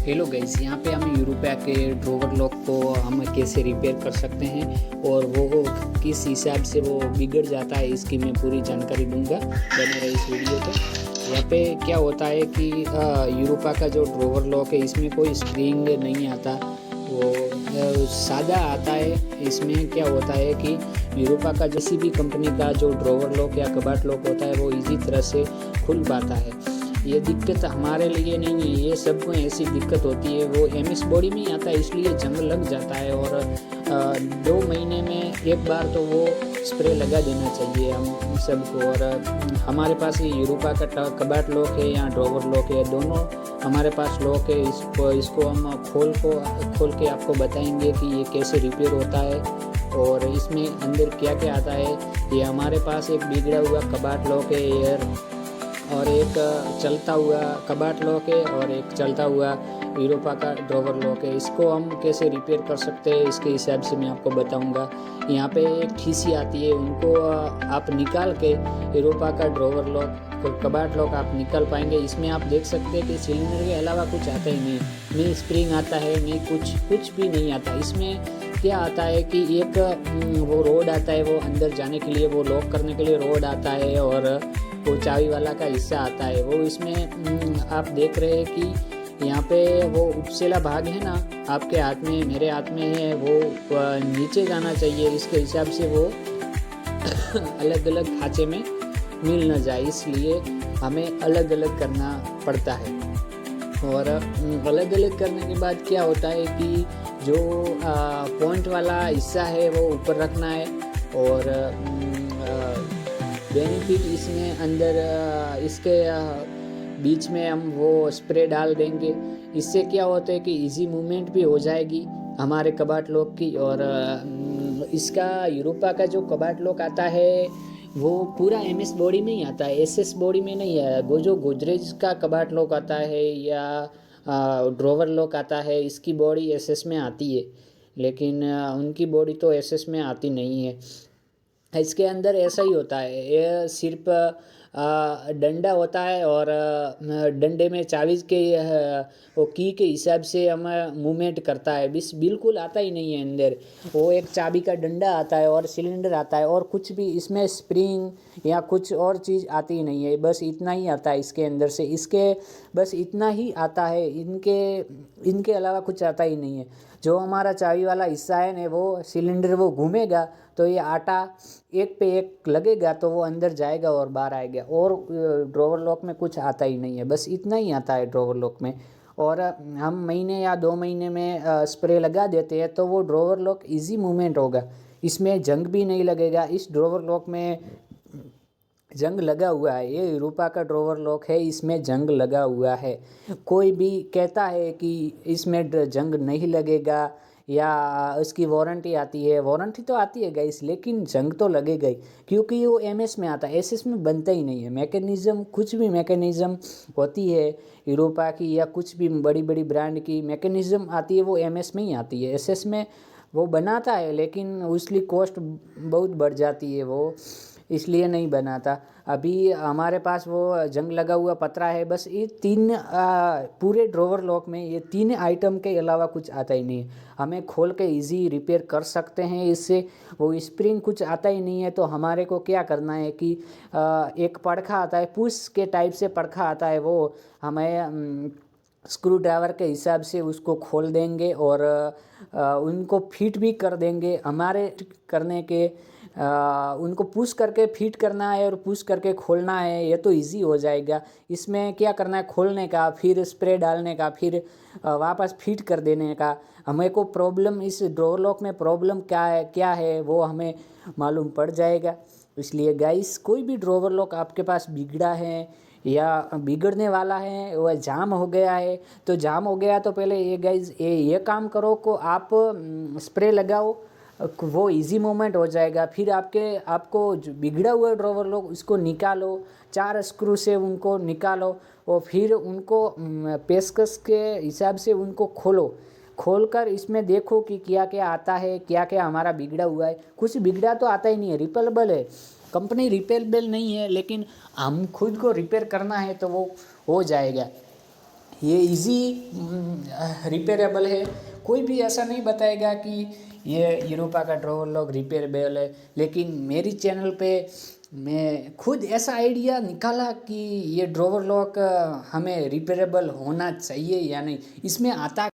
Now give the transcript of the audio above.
Hello guys, यहाँ पे हम यूरोपा के ड्रॉवर लॉक को हम कैसे रिपेयर कर सकते हैं और वो किस हिसाब से वो बिगड़ जाता है, इसकी मैं पूरी जानकारी दूंगा। बने रहे इस वीडियो पे। यहाँ पे क्या होता है कि यूरोपा का जो ड्रॉवर लॉक है इसमें कोई स्प्रिंग नहीं आता, वो सादा आता है। इसमें क्या होता है कि यूरोपा का किसी भी कंपनी का जो ड्रॉवर लॉक या कबाट लॉक होता है वो इजी तरह से खुल पाता है। ये दिक्कत हमारे लिए नहीं है, ये सबको ऐसी दिक्कत होती है। वो एमएस बॉडी में ही आता है, इसलिए जंग लग जाता है और 2 महीने में एक बार तो वो स्प्रे लगा देना चाहिए हम सबको। और हमारे पास ये यूरोपा का कबाट लॉक है या ड्रॉवर लॉक है, दोनों हमारे पास लॉक है। इसको हम खोल के आपको बताएंगे कि ये कैसे रिपेयर होता है और इसमें अंदर क्या क्या आता है। ये हमारे पास एक बिगड़ा हुआ कबाट लॉक है एयर, और एक चलता हुआ कबाट लॉक है और एक चलता हुआ यूरोपा का ड्रॉवर लॉक है। इसको हम कैसे रिपेयर कर सकते हैं इसके हिसाब से मैं आपको बताऊंगा। यहाँ पे एक ठीसी आती है, उनको आप निकाल के यूरोपा का ड्रॉवर लॉक कबाट लॉक आप निकाल पाएंगे। इसमें आप देख सकते हैं कि सिलेंडर के अलावा कुछ आता ही नहीं स्प्रिंग आता है, नहीं कुछ भी नहीं आता। इसमें क्या आता है कि एक वो रोड आता है, वो अंदर जाने के लिए, वो लॉक करने के लिए रोड आता है, और वो चाबी वाला का हिस्सा आता है। वो इसमें आप देख रहे हैं कि यहाँ पे वो उपसेला भाग है ना, आपके हाथ में मेरे हाथ में है, वो नीचे जाना चाहिए। इसके हिसाब से वो अलग अलग खाँचे में मिल न जाए, इसलिए हमें अलग अलग करना पड़ता है। और अलग अलग करने के बाद क्या होता है कि जो पॉइंट वाला हिस्सा है वो ऊपर रखना है। और बेनिफिट इसमें अंदर इसके बीच में हम वो स्प्रे डाल देंगे। इससे क्या होता है कि इजी मूवमेंट भी हो जाएगी हमारे कबाट लॉक की। और इसका यूरोपा का जो कबाट लॉक आता है वो पूरा एमएस बॉडी में ही आता है, एसएस बॉडी में नहीं है। वो जो गोदरेज का कबाट लॉक आता है या ड्रॉवर लॉक आता है, इसकी बॉडी एसएस में आती है, लेकिन उनकी बॉडी तो एसएस में आती नहीं है। इसके अंदर ऐसा ही होता है, ये सिर्फ डंडा होता है और डंडे में चाबी के वो की के हिसाब से हम मूवमेंट करता है। बिल्कुल आता ही नहीं है अंदर। वो एक चाबी का डंडा आता है और सिलेंडर आता है, और कुछ भी इसमें स्प्रिंग या कुछ और चीज़ आती ही नहीं है। बस इतना ही आता है इसके अंदर से, इसके बस इतना ही आता है, इनके अलावा कुछ आता ही नहीं है। जो हमारा चाबी वाला हिस्सा है ना, वो सिलेंडर वो घूमेगा तो ये आटा एक पे एक लगेगा तो वो अंदर जाएगा और बाहर आएगा। और ड्रॉवर लॉक में कुछ आता ही नहीं है, बस इतना ही आता है ड्रॉवर लॉक में। और हम महीने या 2 महीने में स्प्रे लगा देते हैं तो वो ड्रॉवर लॉक इजी मूवमेंट होगा, इसमें जंग भी नहीं लगेगा। इस ड्रॉवर लॉक में जंग लगा हुआ है, ये यूरोपा का ड्रॉवर लॉक है, इसमें जंग लगा हुआ है। कोई भी कहता है कि इसमें जंग नहीं लगेगा या इसकी वारंटी आती है, वारंटी तो आती है गाइस, लेकिन जंग तो लगेगा ही, क्योंकि वो एमएस में आता है, एसएस में बनता ही नहीं है। मैकेनिज़्म कुछ भी मैकेनिज़्म होती है यूरोपा की या कुछ भी बड़ी बड़ी ब्रांड की मैकेनिज़्म आती है, वो एमएस में ही आती है। एसएस में वो बनाता है लेकिन उसकी कॉस्ट बहुत बढ़ जाती है, वो इसलिए नहीं बनाता। अभी हमारे पास वो जंग लगा हुआ पतरा है, बस ये 3 पूरे ड्रॉवर लॉक में ये 3 आइटम के अलावा कुछ आता ही नहीं है। हमें खोल के इजी रिपेयर कर सकते हैं इससे। वो स्प्रिंग कुछ आता ही नहीं है, तो हमारे को क्या करना है कि एक पड़खा आता है, पुश के टाइप से पड़खा आता है, वो हमें स्क्रू ड्राइवर के हिसाब से उसको खोल देंगे और उनको फिट भी कर देंगे। हमारे करने के उनको पुश करके फिट करना है और पुश करके खोलना है, ये तो इजी हो जाएगा। इसमें क्या करना है, खोलने का, फिर स्प्रे डालने का, फिर वापस फिट कर देने का। हमें को प्रॉब्लम इस ड्रॉवर लॉक में प्रॉब्लम क्या है वो हमें मालूम पड़ जाएगा। इसलिए गाइस, कोई भी ड्रॉवर लॉक आपके पास बिगड़ा है या बिगड़ने वाला है, वह जाम हो गया है, तो जाम हो गया तो पहले ये गाइस ये काम करो को आप स्प्रे लगाओ, वो इजी मूवमेंट हो जाएगा। फिर आपको जो बिगड़ा हुआ ड्रॉवर लॉक उसको निकालो, 4 स्क्रू से उनको निकालो और फिर उनको पेचकस के हिसाब से उनको खोलकर इसमें देखो कि क्या क्या आता है, क्या क्या हमारा बिगड़ा हुआ है। कुछ बिगड़ा तो आता ही नहीं है, रिपेलेबल है, कंपनी रिपेलेबल नहीं है, लेकिन हम खुद को रिपेयर करना है तो वो हो जाएगा। ये इजी रिपेयरेबल है। कोई भी ऐसा नहीं बताएगा कि ये यूरोपा का ड्रॉवर लॉक रिपेयरेबल है, लेकिन मेरी चैनल पे मैं खुद ऐसा आइडिया निकाला कि ये ड्रॉवर लॉक हमें रिपेयरेबल होना चाहिए या नहीं। इसमें आता